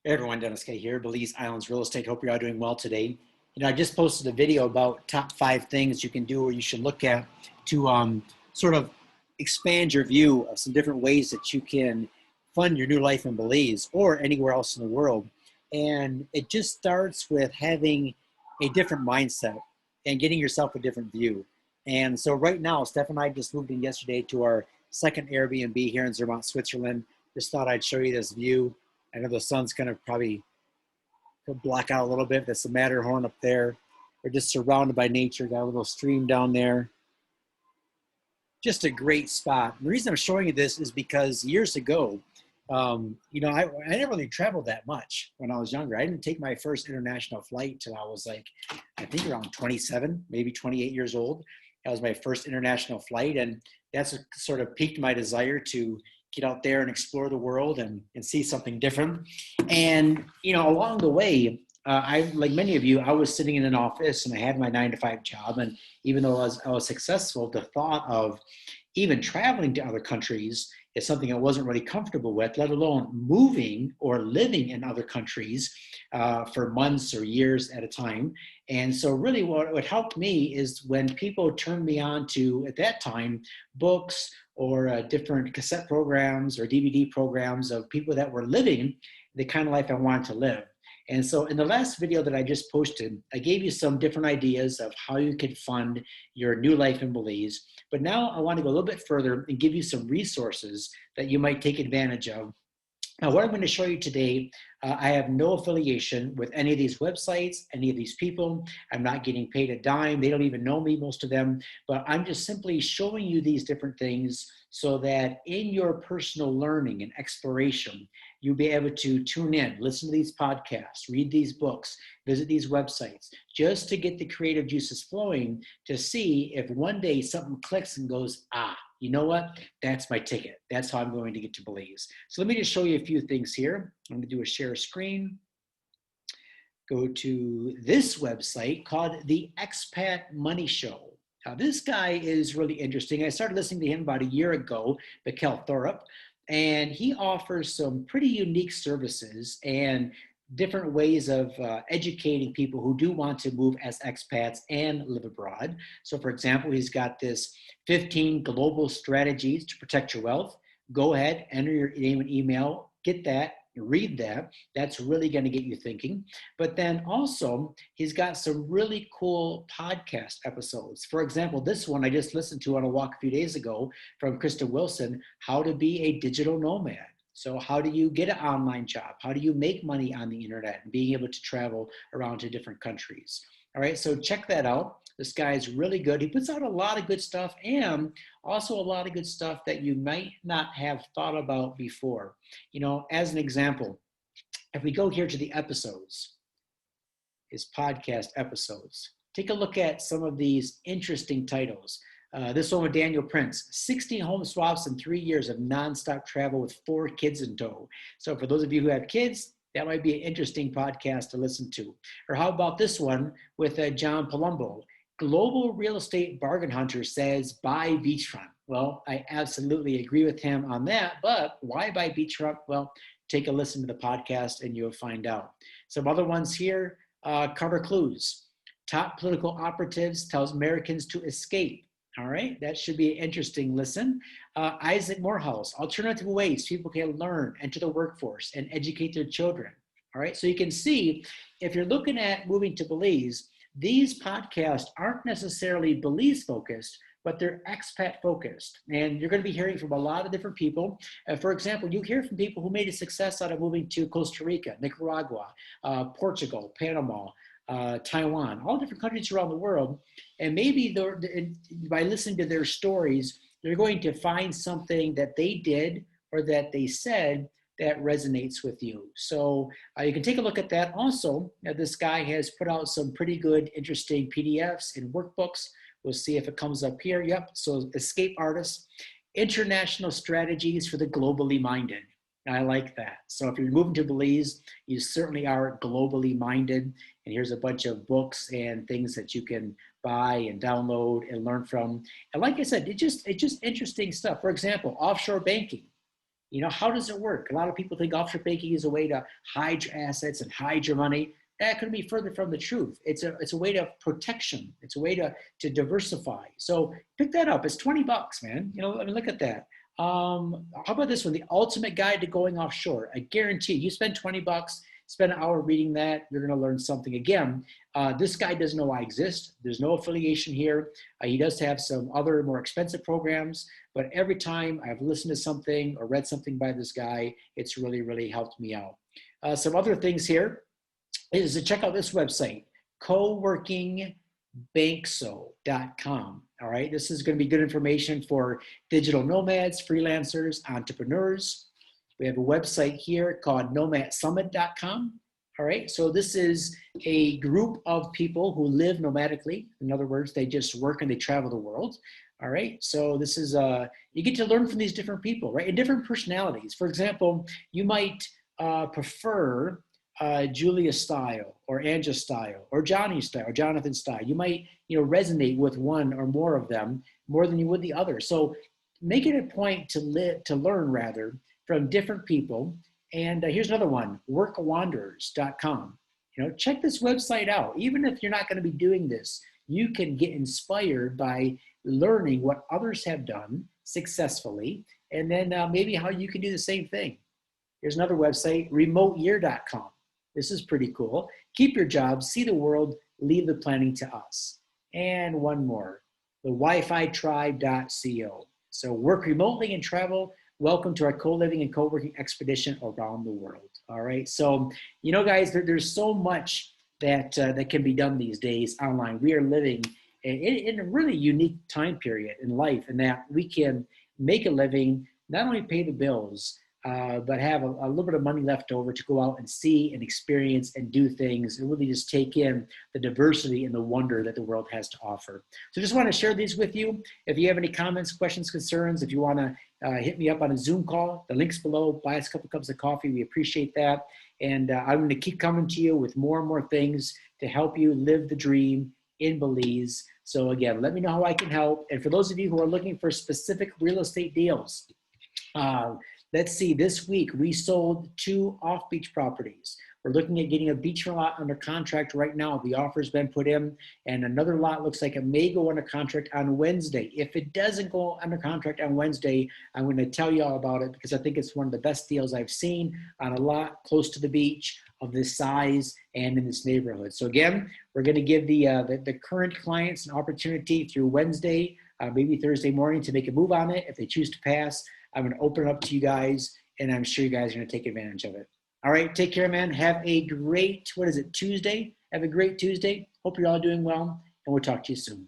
Hey everyone, Dennis K here, Belize Islands Real Estate. Hope you're all doing well today. I just posted a video about top 5 things you can do or you should look at to sort of expand your view of some different ways that you can fund your new life in Belize or anywhere else in the world. And it just starts with having a different mindset and getting yourself a different view. And so right now, Steph and I just moved in yesterday to our second Airbnb here in Zermatt, Switzerland. Just thought I'd show you this view. I know the sun's going to probably block out a little bit. That's the Matterhorn up there. We're just surrounded by nature. Got a little stream down there. Just a great spot. The reason I'm showing you this is because years ago, I never really traveled that much when I was younger. I didn't take my first international flight till I was I think around 27, maybe 28 years old. That was my first international flight. And that's what sort of piqued my desire to get out there and explore the world and see something different. And, along the way, like many of you, I was sitting in an office and I had my 9-to-5 job. And even though I was successful, the thought of even traveling to other countries is something I wasn't really comfortable with, let alone moving or living in other countries for months or years at a time. And so really what helped me is when people turned me on to, at that time, books or different cassette programs or DVD programs of people that were living the kind of life I wanted to live. And so in the last video that I just posted, I gave you some different ideas of how you could fund your new life in Belize. But now I want to go a little bit further and give you some resources that you might take advantage of. Now, what I'm going to show you today, I have no affiliation with any of these websites, any of these people. I'm not getting paid a dime. They don't even know me, most of them. But I'm just simply showing you these different things so that in your personal learning and exploration, you'll be able to tune in, listen to these podcasts, read these books, visit these websites, just to get the creative juices flowing to see if one day something clicks and goes, you know what? That's my ticket. That's how I'm going to get to Belize. So let me just show you a few things here. I'm going to do a share screen. Go to this website called the Expat Money Show. Now, this guy is really interesting. I started listening to him about a year ago, Mikkel Thorup, and he offers some pretty unique services and different ways of educating people who do want to move as expats and live abroad. So for example, he's got this 15 global strategies to protect your wealth. Go ahead, enter your name and email, get that, read that. That's really going to get you thinking. But then also, he's got some really cool podcast episodes. For example, this one I just listened to on a walk a few days ago from Krista Wilson, How to Be a Digital Nomad. So how do you get an online job? How do you make money on the internet and being able to travel around to different countries? All right, so check that out. This guy is really good. He puts out a lot of good stuff and also a lot of good stuff that you might not have thought about before. As an example, if we go here to the episodes, his podcast episodes, take a look at some of these interesting titles. This one with Daniel Prince, 16 home swaps in 3 years of nonstop travel with 4 kids in tow. So for those of you who have kids, that might be an interesting podcast to listen to. Or how about this one with John Palumbo, Global Real Estate Bargain Hunter says buy beachfront. Well, I absolutely agree with him on that, but why buy beachfront? Well, take a listen to the podcast and you'll find out. Some other ones here cover clues. Top political operatives tells Americans to escape. All right, that should be an interesting listen. Isaac Morehouse, alternative ways people can learn, enter the workforce, and educate their children. All right, so you can see if you're looking at moving to Belize, these podcasts aren't necessarily Belize focused, but they're expat focused. And you're going to be hearing from a lot of different people. For example, you hear from people who made a success out of moving to Costa Rica, Nicaragua, Portugal, Panama, Taiwan, all different countries around the world. And maybe by listening to their stories, they're going to find something that they did or that they said that resonates with you. So you can take a look at that. Also, this guy has put out some pretty good, interesting PDFs and workbooks. We'll see if it comes up here. Yep, so Escape Artists, International Strategies for the Globally Minded. I like that. So if you're moving to Belize, you certainly are globally minded. And here's a bunch of books and things that you can buy and download and learn from. And like I said, it's just interesting stuff. For example, offshore banking. You know, how does it work? A lot of people think offshore banking is a way to hide your assets and hide your money. That couldn't be further from the truth. It's a way to protection. It's a way to diversify. So pick that up. It's 20 bucks, man. You know, I mean, look at that. How about this one? The ultimate guide to going offshore. I guarantee you spend 20 bucks, spend an hour reading that, you're going to learn something. Again, this guy doesn't know I exist. There's no affiliation here. He does have some other more expensive programs, but every time I've listened to something or read something by this guy, it's really, really helped me out. Some other things here is to check out this website, coworkingbankso.com. All right, this is going to be good information for digital nomads, freelancers, entrepreneurs. We have a website here called Nomadsummit.com. All right, so this is a group of people who live nomadically. In other words, they just work and they travel the world. All right, so this is, you get to learn from these different people, right? And different personalities. For example, you might prefer Julia's style or Angela's style or Johnny's style or Jonathan's style. You might, resonate with one or more of them more than you would the other. So make it a point to learn rather from different people. And here's another one, workwanderers.com. Check this website out. Even if you're not going to be doing this, you can get inspired by learning what others have done successfully, and then maybe how you can do the same thing. Here's another website, remoteyear.com. This is pretty cool. Keep your job, see the world, leave the planning to us. And one more, the wifitribe.co. So work remotely and travel. Welcome to our co-living and co-working expedition around the world. All right. So, guys, there's so much that can be done these days online. We are living in a really unique time period in life, in that we can make a living, not only pay the bills, but have a little bit of money left over to go out and see and experience and do things and really just take in the diversity and the wonder that the world has to offer. So just want to share these with you. If you have any comments, questions, concerns, if you want to hit me up on a Zoom call, the link's below. Buy us a couple cups of coffee. We appreciate that. And I'm going to keep coming to you with more and more things to help you live the dream in Belize. So again, let me know how I can help. And for those of you who are looking for specific real estate deals, let's see, this week we sold 2 off-beach properties. We're looking at getting a beach lot under contract right now. The offer's been put in, and another lot looks like it may go under contract on Wednesday. If it doesn't go under contract on Wednesday, I'm going to tell you all about it because I think it's one of the best deals I've seen on a lot close to the beach of this size and in this neighborhood. So again, we're going to give the current clients an opportunity through Wednesday, maybe Thursday morning, to make a move on it. If they choose to pass, I'm going to open it up to you guys, and I'm sure you guys are going to take advantage of it. All right, take care, man. Have a great, Tuesday? Have a great Tuesday. Hope you're all doing well, and we'll talk to you soon.